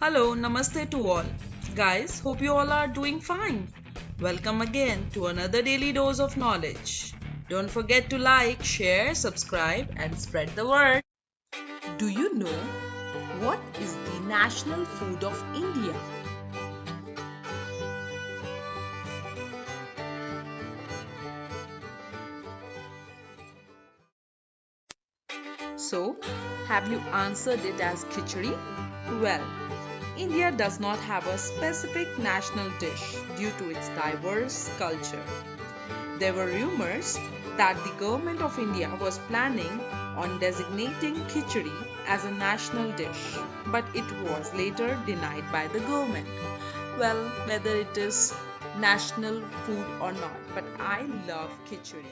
Hello, namaste to all. Guys, hope you all are doing fine. Welcome again to another daily dose of knowledge. Don't forget to like, share, subscribe, and spread the word. Do you know what is the national food of India? So, have you answered it as khichdi? Well, India does not have a specific national dish due to its diverse culture. There were rumors that the government of India was planning on designating khichdi as a national dish, but it was later denied by the government. Well, whether it is national food or not, but I love khichdi.